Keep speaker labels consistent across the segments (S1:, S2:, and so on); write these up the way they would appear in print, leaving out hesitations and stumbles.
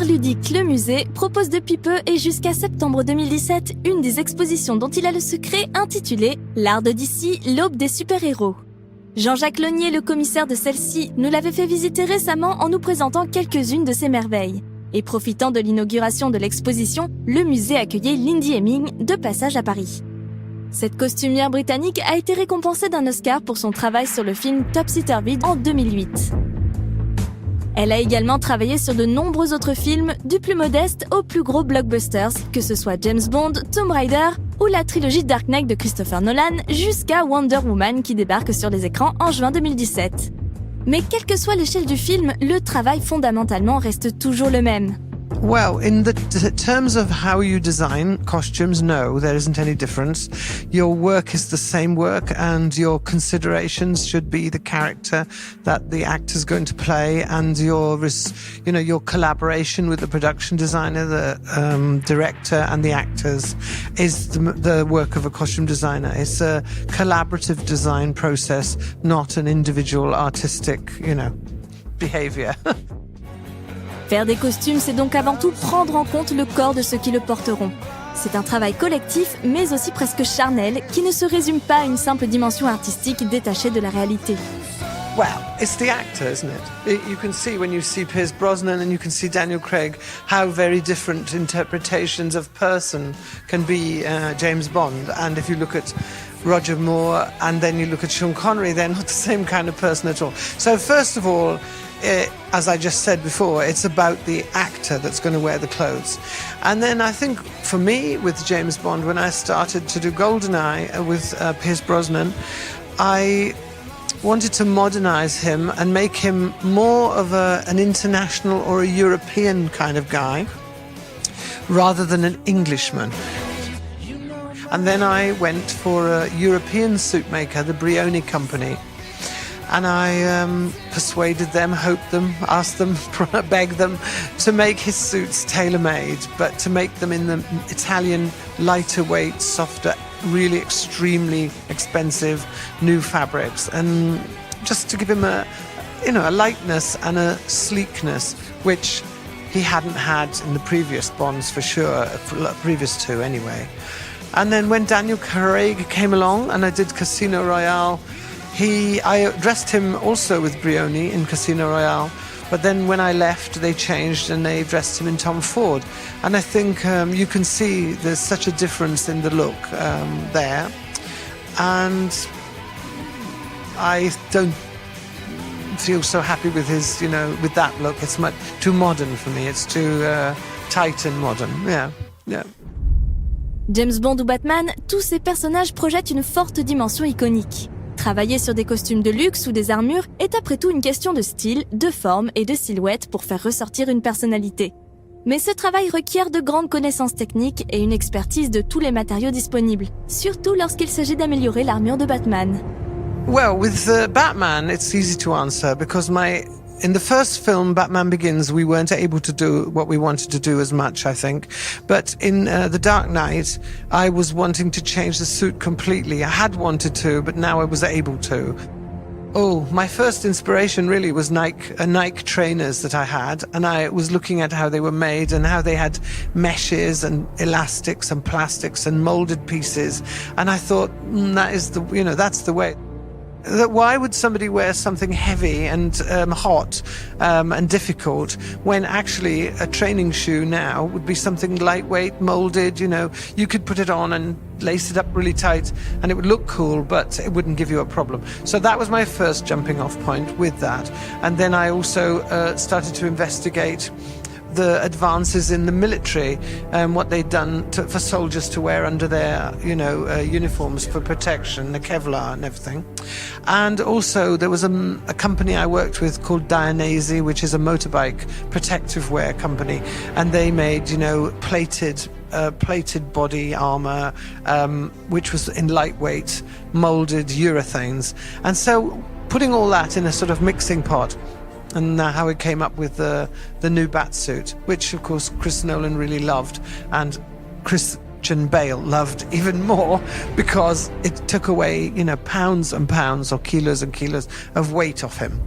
S1: ludique Le Musée propose depuis peu et jusqu'à septembre 2017 une des expositions dont il a le secret intitulée « L'art de DC, l'aube des super-héros ». Jean-Jacques Launier, le commissaire de celle-ci, nous l'avait fait visiter récemment en nous présentant quelques-unes de ses merveilles. Et profitant de l'inauguration de l'exposition, le musée accueillait Lindy de passage à Paris. Cette costumière britannique a été récompensée d'un Oscar pour son travail sur le film Topsy-Turvy en 2008. Elle a également travaillé sur de nombreux autres films, du plus modeste aux plus gros blockbusters, que ce soit James Bond, Tomb Raider ou la trilogie Dark Knight de Christopher Nolan, jusqu'à Wonder Woman qui débarque sur les écrans en juin 2017. Mais quelle que soit l'échelle du film, le travail fondamentalement reste toujours le même.
S2: Well, in the terms of how you design costumes, no, there isn't any difference. Your work is the same work and your considerations should be the character that the actor's going to play and your collaboration with the production designer, the director and the actors is the work of a costume designer. It's a collaborative design process, not an individual artistic, behavior.
S1: Faire des costumes, c'est donc avant tout prendre en compte le corps de ceux qui le porteront. C'est un travail collectif, mais aussi presque charnel, qui ne se résume pas à une simple dimension artistique détachée de la réalité.
S2: Well, it's the actor, isn't it? You can see when you see Pierce Brosnan and you can see Daniel Craig how very different interpretations of person can be James Bond. And if you look at Roger Moore and then you look at Sean Connery, they're not the same kind of person at all. So first of all, as I just said before, it's about the actor that's going to wear the clothes. And then I think for me, with James Bond, when I started to do GoldenEye with Pierce Brosnan, I wanted to modernize him and make him more of an international or a European kind of guy, rather than an Englishman. And then I went for a European suit maker, the Brioni Company. And I persuaded them, hoped them, asked them, begged them to make his suits tailor-made, but to make them in the Italian lighter weight, softer, really extremely expensive new fabrics, and just to give him a lightness and a sleekness which he hadn't had in the previous Bonds for sure, previous two anyway. And then when Daniel Craig came along and I did Casino Royale, I dressed him also with Brioni in Casino Royale, but then when I left, they changed and they dressed him in Tom Ford. And I think you can see there's such a difference in the look there. And I don't feel so happy with his, with that look. It's much too modern for me. It's too tight and modern. Yeah.
S1: James Bond ou Batman, tous ces personnages projettent une forte dimension iconique. Travailler sur des costumes de luxe ou des armures est après tout une question de style, de forme et de silhouette pour faire ressortir une personnalité. Mais ce travail requiert de grandes connaissances techniques et une expertise de tous les matériaux disponibles, surtout lorsqu'il s'agit d'améliorer l'armure de Batman.
S2: Well, with Batman, it's easy to answer because in the first film, Batman Begins, we weren't able to do what we wanted to do as much, I think. But in The Dark Knight, I was wanting to change the suit completely. I had wanted to, but now I was able to. Oh, my first inspiration really was Nike trainers that I had, and I was looking at how they were made and how they had meshes and elastics and plastics and molded pieces. And I thought, that's the way. Why would somebody wear something heavy and hot and difficult when actually a training shoe now would be something lightweight, molded, you could put it on and lace it up really tight and it would look cool, but it wouldn't give you a problem. So that was my first jumping off point with that. And then I also started to investigate the advances in the military and what they'd done for soldiers to wear under their, uniforms for protection, the Kevlar and everything. And also there was a company I worked with called Dianese, which is a motorbike protective wear company, and they made, plated body armor, which was in lightweight molded urethanes. And so putting all that in a sort of mixing pot, and how it came up with the new Batsuit, which of course Chris Nolan really loved, and Christian Bale loved even more because it took away, pounds and pounds or kilos and kilos of weight off him,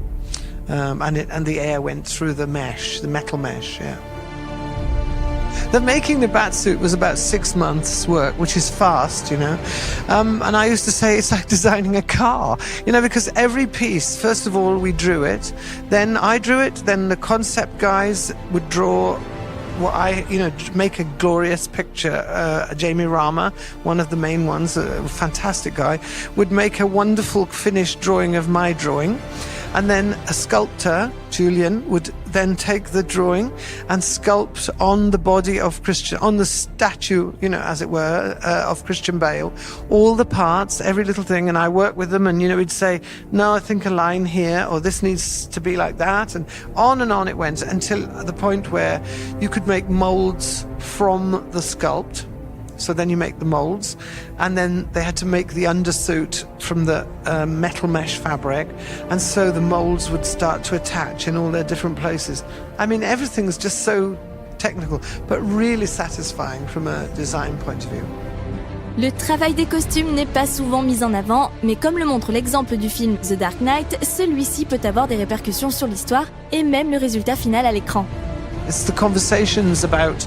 S2: and the air went through the metal mesh. Yeah. that making the bat suit was about 6 months' work, which is fast, you know. And I used to say it's like designing a car, you know, because every piece, first of all, we drew it, then I drew it, then the concept guys would draw what make a glorious picture. Jamie Rama, one of the main ones, a fantastic guy, would make a wonderful finished drawing of my drawing. And then a sculptor, Julian, would then take the drawing and sculpt on the body of Christian, on the statue, you know, as it were, of Christian Bale, all the parts, every little thing. And I work with them and, you know, he'd say, no, I think a line here, or this needs to be like that. And on it went until the point where you could make molds from the sculpt. So then you make the molds, and then they had to make the undersuit from the metal mesh fabric, and so the molds would start to attach in all their different places. I mean, everything's just so technical, but really satisfying from a design point of view.
S1: Le travail des costumes n'est pas souvent mis en avant, mais comme le montre l'exemple du film The Dark Knight, celui-ci peut avoir des répercussions sur l'histoire et même le résultat final à l'écran.
S2: It's the conversations about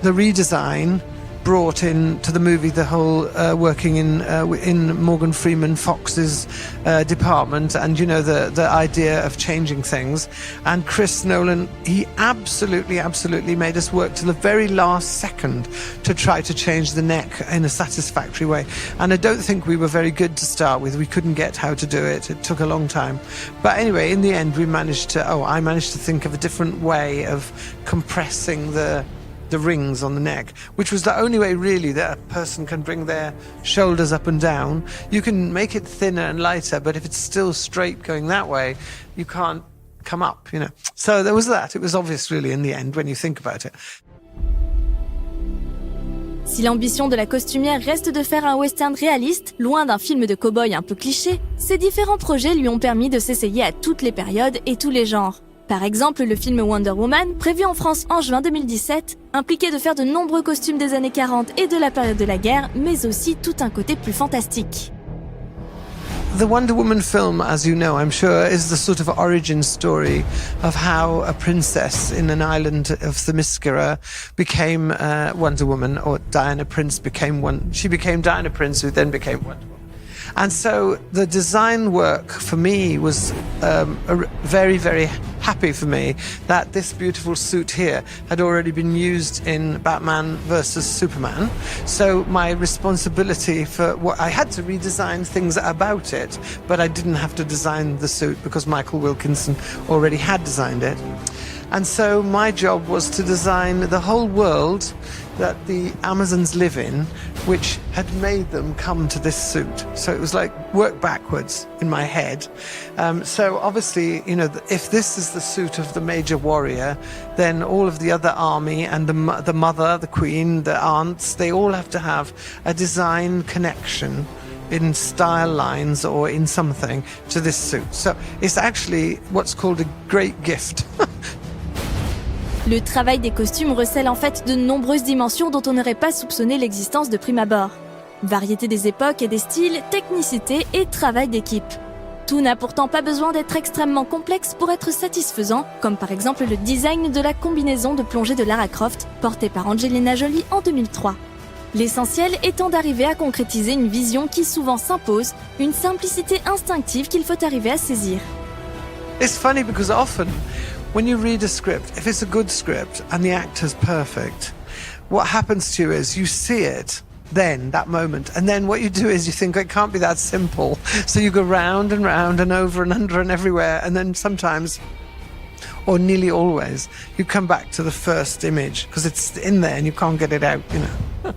S2: the redesign brought in to the movie, the whole working in Morgan Freeman Fox's department, and you know the idea of changing things. And Chris Nolan, he absolutely made us work to the very last second to try to change the neck in a satisfactory way. And I don't think we were very good to start with. We couldn't get how to do it. It took a long time. But anyway, in the end, I managed to think of a different way of compressing the rings on the neck, which was the only way really that a person can bring their shoulders up and down. You can make it thinner and lighter, but if it's still straight going that way, you can't come up, you know. So there was that. It was obvious really in the end when you think about it.
S1: Si l'ambition de la costumière reste de faire un western réaliste, loin d'un film de cow-boy un peu cliché, ces différents projets lui ont permis de s'essayer à toutes les périodes et tous les genres. Par exemple, le film Wonder Woman, prévu en France en juin 2017, impliquait de faire de nombreux costumes des années 40 et de la période de la guerre, mais aussi tout un côté plus fantastique.
S2: The Wonder Woman film, as you know, I'm sure, is the sort of origin story of how a princess in an island of Themyscira became Wonder Woman, or Diana Prince became one. She became Diana Prince, who then became Wonder Woman. And so the design work for me was very, very happy for me that this beautiful suit here had already been used in Batman versus Superman. So my responsibility for what I had to redesign things about it, but I didn't have to design the suit because Michael Wilkinson already had designed it. And so my job was to design the whole world that the Amazons live in, which had made them come to this suit. So it was like work backwards in my head. So obviously, you know, if this is the suit of the major warrior, then all of the other army and the mother, the queen, the aunts, they all have to have a design connection in style lines or in something to this suit. So it's actually what's called a great gift.
S1: Le travail des costumes recèle en fait de nombreuses dimensions dont on n'aurait pas soupçonné l'existence de prime abord. Variété des époques et des styles, technicité et travail d'équipe. Tout n'a pourtant pas besoin d'être extrêmement complexe pour être satisfaisant, comme par exemple le design de la combinaison de plongée de Lara Croft, portée par Angelina Jolie en 2003. L'essentiel étant d'arriver à concrétiser une vision qui souvent s'impose, une simplicité instinctive qu'il faut arriver à saisir.
S2: It's funny because often when you read a script, if it's a good script and the actor's perfect, what happens to you is you see it then, that moment, and then what you do is you think it can't be that simple. So you go round and round and over and under and everywhere, and then sometimes, or nearly always, you come back to the first image because it's in there and you can't get it out, you know.